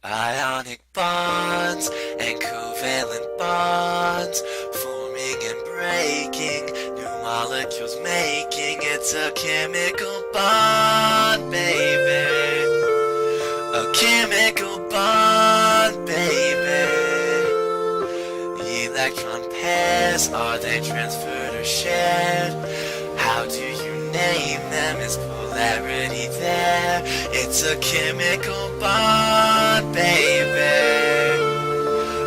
Ionic bonds and covalent bonds, forming and breaking, new molecules making. It's a chemical bond, baby. A chemical bond, baby. Electron pairs, are they transferred or shared? How do you name them? Is polarity there? It's a chemical bond, baby.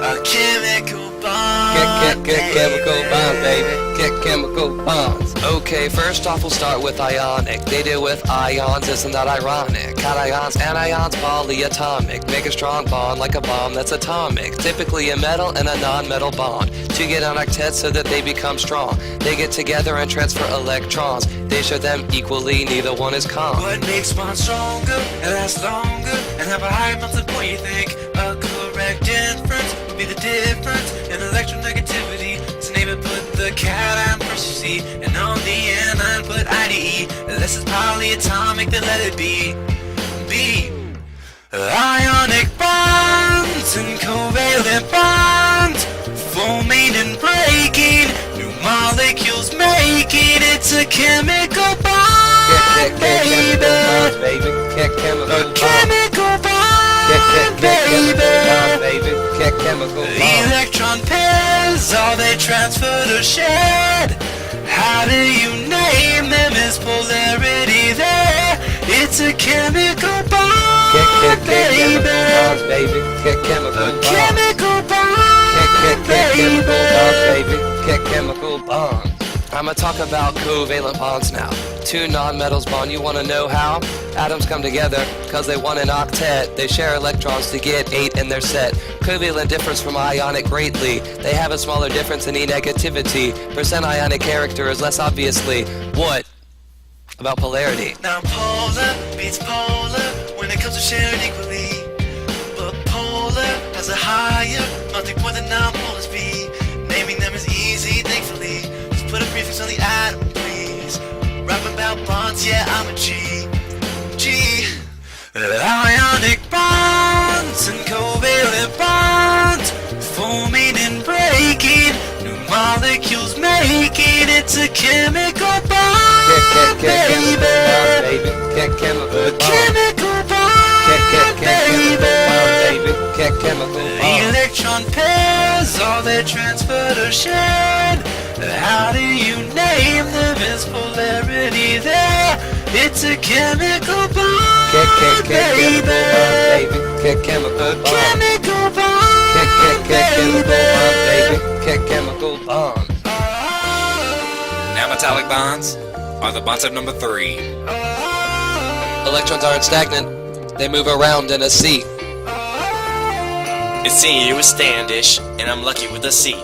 A chemical bond, Chemical bonds, baby. Chemical bonds. Okay, first off we'll start with ionic. They deal with ions, isn't that ironic? Cations, anions, polyatomic. Make a strong bond like a bomb that's atomic. Typically a metal and a non-metal bond. To get on octets so that they become strong. They get together and transfer electrons. They share them equally, neither one is calm. what makes bonds stronger and last longer and have a higher melting point, you think? A correct inference would be the difference in electronegativity. So name it, put the cation first, you see, and on the anion put IDE. Unless it's polyatomic, then let it be. Ionic bonds and covalent bonds, forming and breaking, new molecules making. It's a chemical bond, baby. A chemical bond, baby. Chemical bonds. Electron pairs, are they transferred or shared? How do you name them? Is polarity there? It's a chemical bond, baby. Chemical A bonds. chemical bond, baby. Chemical bonds. I'ma talk about covalent bonds now. Two nonmetals bond, you wanna know how? Atoms come together cause they want an octet. They share electrons to get 8 in their set. Covalent differs from ionic greatly. They have a smaller difference in E-negativity. Percent ionic character is less obviously. What about polarity? Now polar beats polar when it comes to sharing equally, but polar has a higher melting point than non-polars be. Naming them is easy, thankfully. Just put a prefix on the atom, please. Rapping about bonds, yeah, I'm a G. Ionic bonds and covalent bonds, forming and breaking, new molecules making. It's a chemical bond, baby. A chemical bond, baby. Chemical bonds. Electron pairs, are they transferred or shared? How do you name them? Is polarity there? It's a chemical bond, baby. Chemical A bonds. chemical bond, baby. Chemical bonds. Now metallic bonds are the bond type number 3. Electrons aren't stagnant. They move around in a sea. It's seeing you is Standish, and I'm lucky with a C. Can't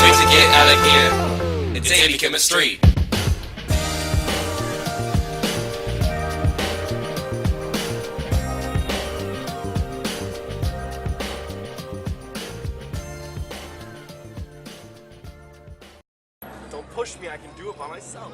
wait to get out of here. It's AB chemistry. Don't push me, I can do it by myself.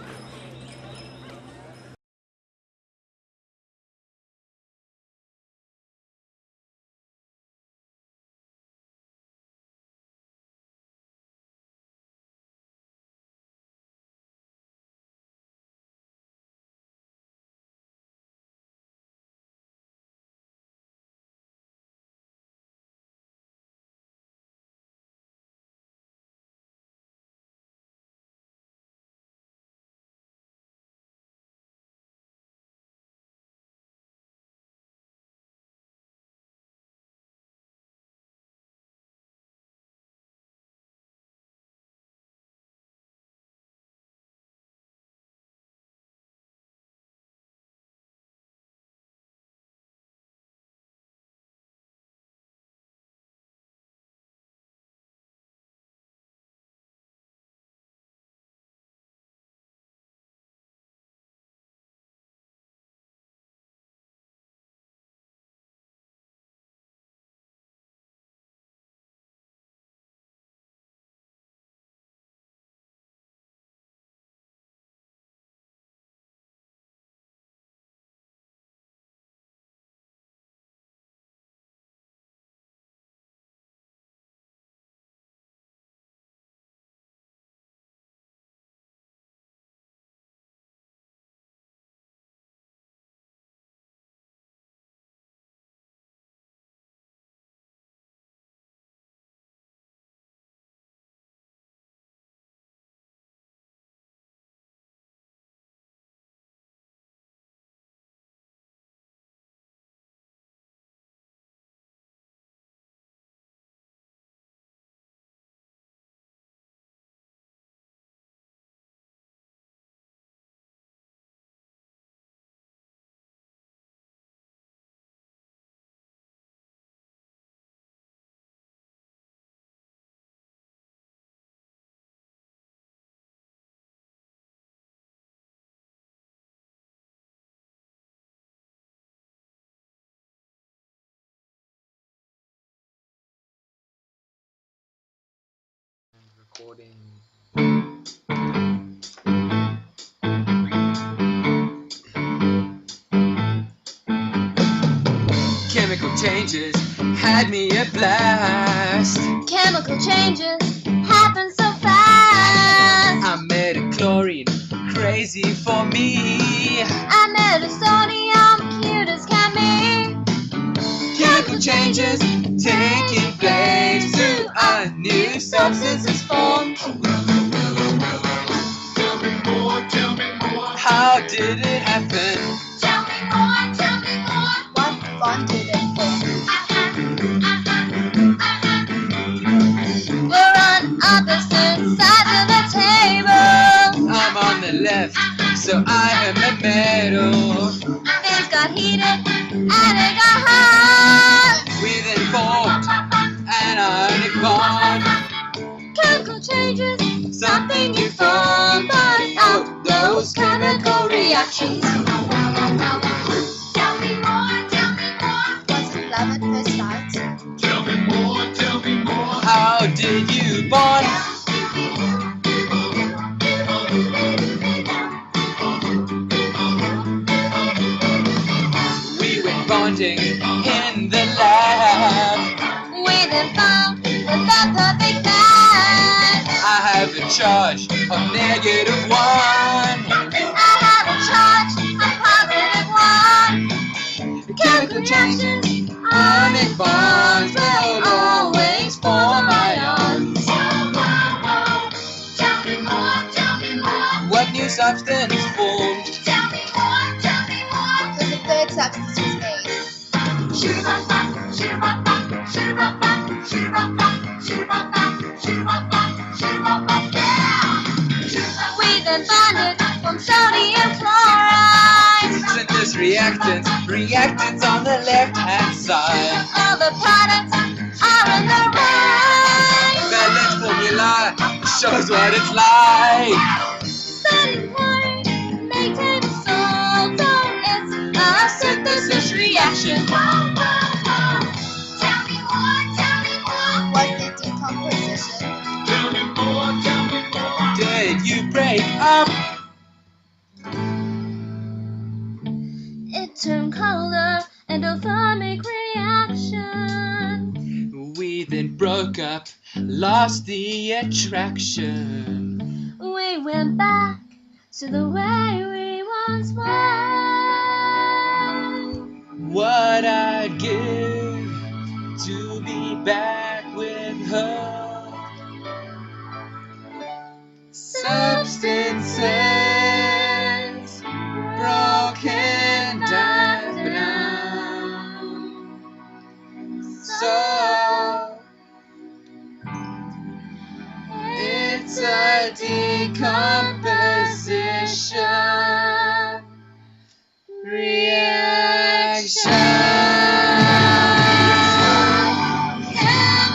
recording. Chemical changes had me a blast. Chemical changes happen so fast. I made a chlorine crazy for me. I made a sodium cute as can be. Chemical changes taking place to a new substance is formed. How did it happen? Tell me more, tell me more. What fun did it for? We're on opposite sides of the table. I'm on the left, so I am the middle. Things got heated and it got hot. We then formed an ionic bond. Chemical changes, Something you formed out those chemical reactions. Tell me more, tell me more. Was it love at first sight? How did you bond? We went bonding in the lab. We then found the perfect match. I have a charge of -1. I have a charge, a positive one. Chemical changes, ionic bonds will always form ions. Tell me more, tell me more. What new substance formed? Tell me more, tell me more. Because the third substance was made. We then bonded from sodium chloride. Synthesis reactants on the left-hand side. All the products are in the right. Valence formula shows what it's like. Sodium chloride make table salt. So it's a synthesis reaction. Tell me more, tell me more. What's the decomposition? Did you break up? It turned color, endothermic reaction. We then broke up, lost the attraction. We went back to the way we once were. What I'd give to be back with her. Substances broken down. So it's a decomposition reaction. Yeah.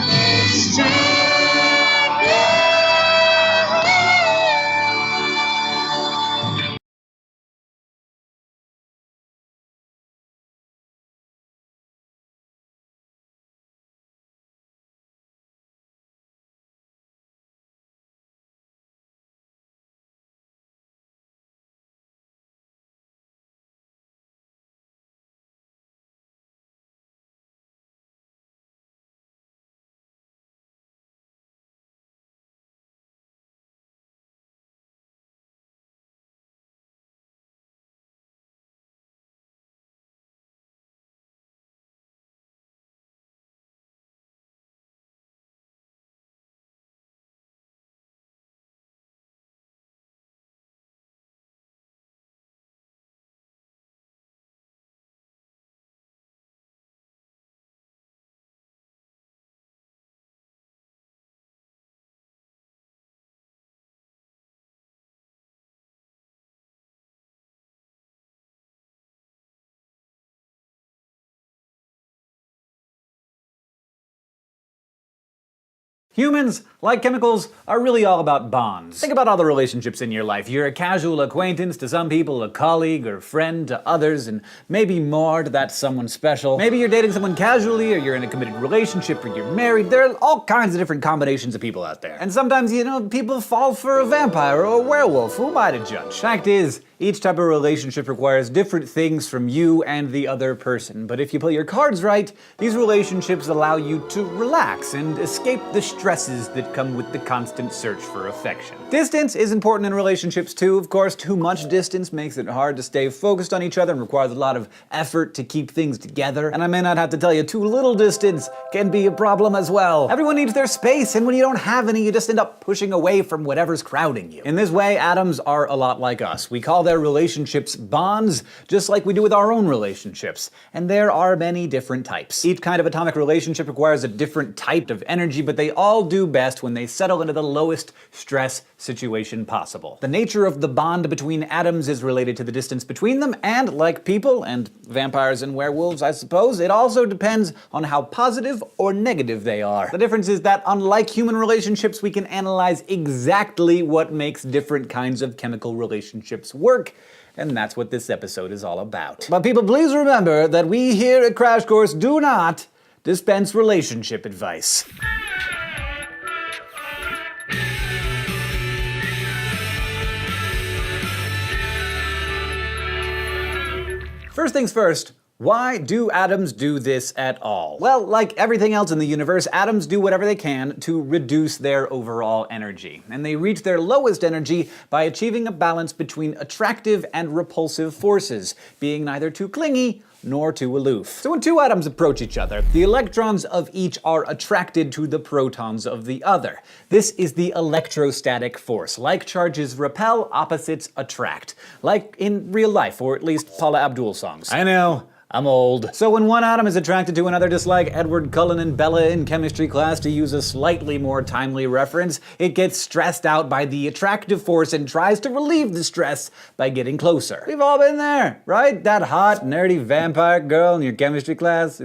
Humans, like chemicals, are really all about bonds. Think about all the relationships in your life. You're a casual acquaintance to some people, a colleague or friend to others, and maybe more to that someone special. Maybe you're dating someone casually, or you're in a committed relationship, or you're married. There are all kinds of different combinations of people out there. And sometimes, people fall for a vampire or a werewolf. Who am I to judge? Fact is, each type of relationship requires different things from you and the other person. But if you play your cards right, these relationships allow you to relax and escape the stresses that come with the constant search for affection. Distance is important in relationships too. Of course, too much distance makes it hard to stay focused on each other and requires a lot of effort to keep things together. And I may not have to tell you, too little distance can be a problem as well. Everyone needs their space, and when you don't have any, you just end up pushing away from whatever's crowding you. In this way, atoms are a lot like us. We call their relationships bonds, just like we do with our own relationships. And there are many different types. Each kind of atomic relationship requires a different type of energy, but they all do best when they settle into the lowest stress situation possible. The nature of the bond between atoms is related to the distance between them, and like people, and vampires and werewolves, I suppose, it also depends on how positive or negative they are. The difference is that, unlike human relationships, we can analyze exactly what makes different kinds of chemical relationships work, and that's what this episode is all about. But people, please remember that we here at Crash Course do not dispense relationship advice. First things first, why do atoms do this at all? Well, like everything else in the universe, atoms do whatever they can to reduce their overall energy. And they reach their lowest energy by achieving a balance between attractive and repulsive forces, being neither too clingy nor too aloof. So when two atoms approach each other, the electrons of each are attracted to the protons of the other. This is the electrostatic force. Like charges repel, opposites attract. Like in real life, or at least Paula Abdul songs. I know, I'm old. So when one atom is attracted to another, just like Edward Cullen and Bella in chemistry class, to use a slightly more timely reference, it gets stressed out by the attractive force and tries to relieve the stress by getting closer. We've all been there, right? That hot, nerdy vampire girl in your chemistry class,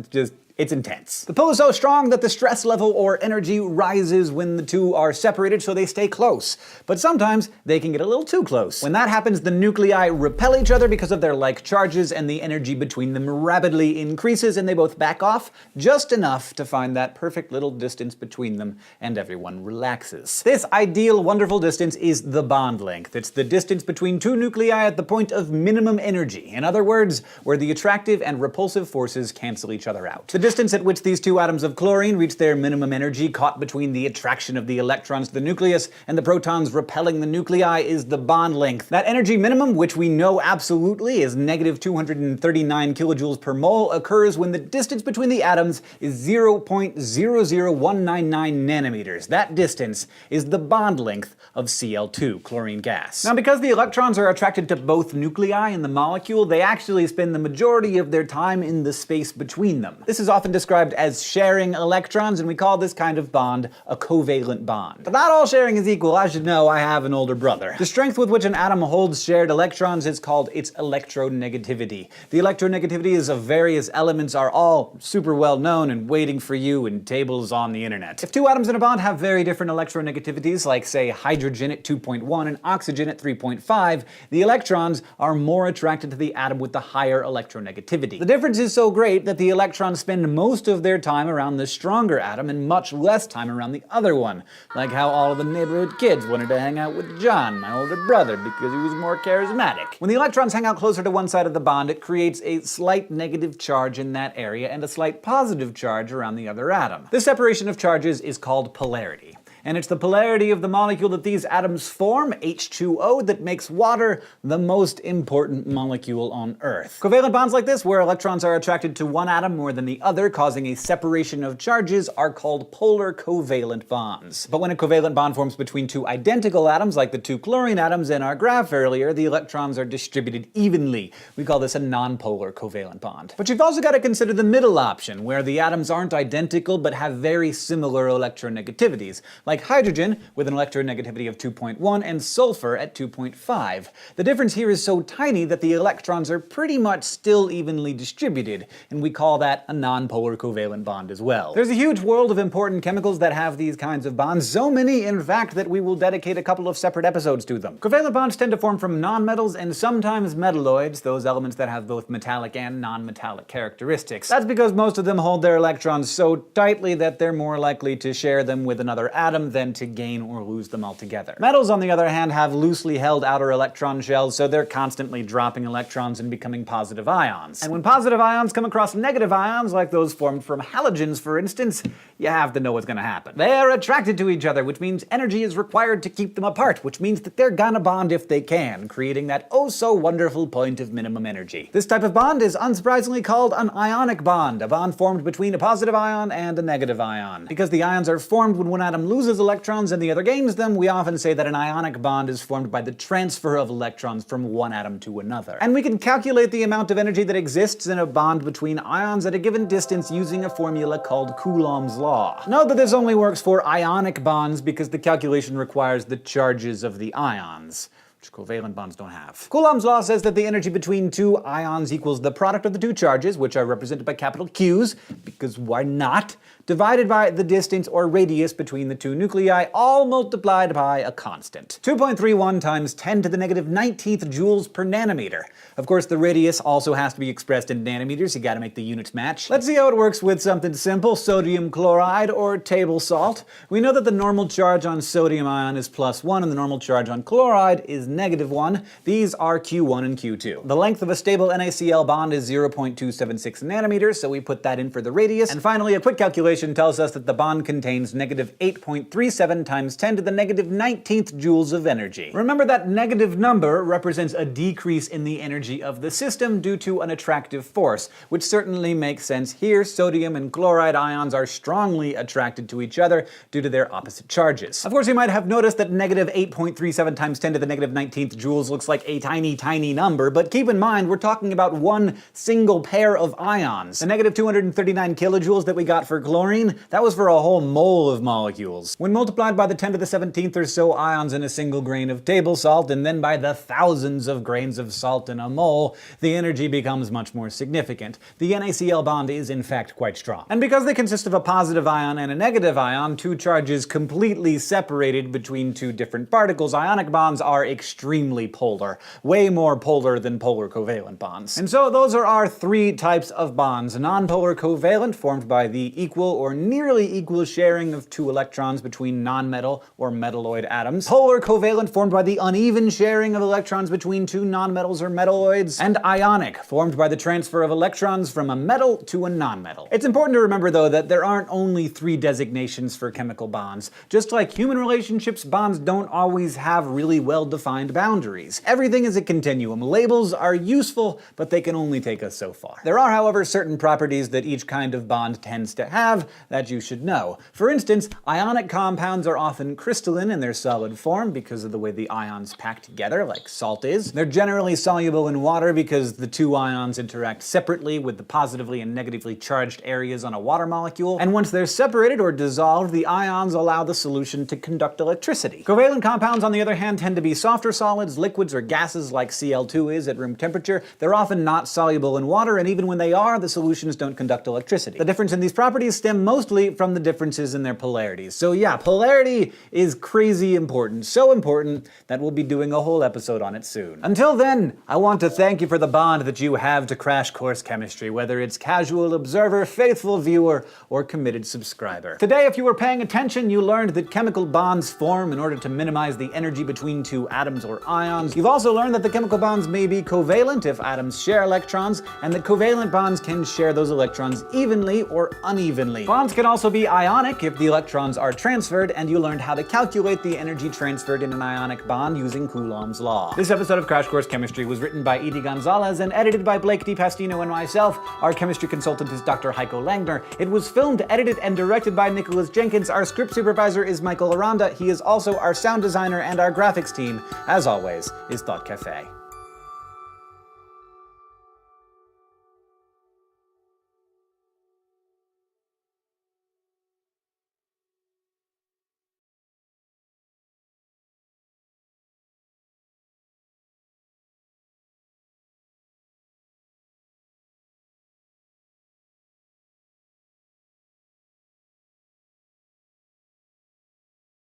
it's intense. The pull is so strong that the stress level or energy rises when the two are separated, so they stay close. But sometimes they can get a little too close. When that happens, the nuclei repel each other because of their like charges, and the energy between them rapidly increases, and they both back off just enough to find that perfect little distance between them, and everyone relaxes. This ideal, wonderful distance is the bond length. It's the distance between two nuclei at the point of minimum energy. In other words, where the attractive and repulsive forces cancel each other out. The distance at which these two atoms of chlorine reach their minimum energy, caught between the attraction of the electrons to the nucleus and the protons repelling the nuclei, is the bond length. That energy minimum, which we know absolutely is negative 239 kilojoules per mole, occurs when the distance between the atoms is 0.00199 nanometers. That distance is the bond length of Cl2, chlorine gas. Now, because the electrons are attracted to both nuclei in the molecule, they actually spend the majority of their time in the space between them. This is often described as sharing electrons, and we call this kind of bond a covalent bond. But not all sharing is equal. I should know, I have an older brother. The strength with which an atom holds shared electrons is called its electronegativity. The electronegativity of various elements are all super well known and waiting for you in tables on the internet. If two atoms in a bond have very different electronegativities, like say hydrogen at 2.1 and oxygen at 3.5, the electrons are more attracted to the atom with the higher electronegativity. The difference is so great that the electrons spend most of their time around the stronger atom and much less time around the other one. Like how all of the neighborhood kids wanted to hang out with John, my older brother, because he was more charismatic. When the electrons hang out closer to one side of the bond, it creates a slight negative charge in that area and a slight positive charge around the other atom. This separation of charges is called polarity. And it's the polarity of the molecule that these atoms form, H2O, that makes water the most important molecule on Earth. Covalent bonds like this, where electrons are attracted to one atom more than the other, causing a separation of charges, are called polar covalent bonds. But when a covalent bond forms between two identical atoms, like the two chlorine atoms in our graph earlier, the electrons are distributed evenly. We call this a nonpolar covalent bond. But you've also got to consider the middle option, where the atoms aren't identical but have very similar electronegativities, like like hydrogen with an electronegativity of 2.1 and sulfur at 2.5. The difference here is so tiny that the electrons are pretty much still evenly distributed, and we call that a nonpolar covalent bond as well. There's a huge world of important chemicals that have these kinds of bonds, so many in fact that we will dedicate a couple of separate episodes to them. Covalent bonds tend to form from nonmetals and sometimes metalloids, those elements that have both metallic and non-metallic characteristics. That's because most of them hold their electrons so tightly that they're more likely to share them with another atom than to gain or lose them altogether. Metals, on the other hand, have loosely held outer electron shells, so they're constantly dropping electrons and becoming positive ions. And when positive ions come across negative ions, like those formed from halogens for instance, you have to know what's gonna happen. They are attracted to each other, which means energy is required to keep them apart, which means that they're gonna bond if they can, creating that oh so wonderful point of minimum energy. This type of bond is unsurprisingly called an ionic bond, a bond formed between a positive ion and a negative ion. Because the ions are formed when one atom loses electrons and the other gains them, we often say that an ionic bond is formed by the transfer of electrons from one atom to another. And we can calculate the amount of energy that exists in a bond between ions at a given distance using a formula called Coulomb's law. Note that this only works for ionic bonds because the calculation requires the charges of the ions, which covalent bonds don't have. Coulomb's law says that the energy between two ions equals the product of the two charges, which are represented by capital Q's, because why not, divided by the distance or radius between the two nuclei, all multiplied by a constant. 2.31 times 10 to the negative 19th joules per nanometer. Of course, the radius also has to be expressed in nanometers, you gotta make the units match. Let's see how it works with something simple, sodium chloride or table salt. We know that the normal charge on sodium ion is +1 and the normal charge on chloride is -1. These are Q1 and Q2. The length of a stable NaCl bond is 0.276 nanometers, so we put that in for the radius. And finally, a quick calculation tells us that the bond contains -8.37 times 10 to the negative 19th joules of energy. Remember that negative number represents a decrease in the energy of the system due to an attractive force, which certainly makes sense here. Sodium and chloride ions are strongly attracted to each other due to their opposite charges. Of course, you might have noticed that -8.37 times 10 to the negative 19th joules looks like a tiny number, but keep in mind we're talking about one single pair of ions. The -239 kilojoules that we got for chlorine, that was for a whole mole of molecules. When multiplied by the 10 to the 17th or so ions in a single grain of table salt, and then by the thousands of grains of salt in a mole, the energy becomes much more significant. The NaCl bond is in fact quite strong. And because they consist of a positive ion and a negative ion, two charges completely separated between two different particles, ionic bonds are extremely polar. Way more polar than polar covalent bonds. And so those are our three types of bonds. Nonpolar covalent, formed by the equal or nearly equal sharing of two electrons between nonmetal or metalloid atoms. Polar covalent, formed by the uneven sharing of electrons between two nonmetals or metalloids. And ionic, formed by the transfer of electrons from a metal to a nonmetal. It's important to remember though that there aren't only three designations for chemical bonds. Just like human relationships, bonds don't always have really well-defined boundaries. Everything is a continuum. Labels are useful, but they can only take us so far. There are, however, certain properties that each kind of bond tends to have that you should know. For instance, ionic compounds are often crystalline in their solid form because of the way the ions pack together, like salt is. They're generally soluble in water because the two ions interact separately with the positively and negatively charged areas on a water molecule. And once they're separated or dissolved, the ions allow the solution to conduct electricity. Covalent compounds, on the other hand, tend to be softer solids, liquids, or gases like Cl2 is at room temperature. They're often not soluble in water, and even when they are, the solutions don't conduct electricity. The difference in these properties stem mostly from the differences in their polarities. So yeah, polarity is crazy important. So important that we'll be doing a whole episode on it soon. Until then, I want to thank you for the bond that you have to Crash Course Chemistry, whether it's casual observer, faithful viewer, or committed subscriber. Today, if you were paying attention, you learned that chemical bonds form in order to minimize the energy between two atoms or ions. You've also learned that the chemical bonds may be covalent if atoms share electrons, and that covalent bonds can share those electrons evenly or unevenly. Bonds can also be ionic if the electrons are transferred, and you learned how to calculate the energy transferred in an ionic bond using Coulomb's law. This episode of Crash Course Chemistry was written by Edie Gonzalez and edited by Blake DiPastino and myself. Our chemistry consultant is Dr. Heiko Langner. It was filmed, edited, and directed by Nicholas Jenkins. Our script supervisor is Michael Aranda. He is also our sound designer, and our graphics team, as always, is Thought Cafe.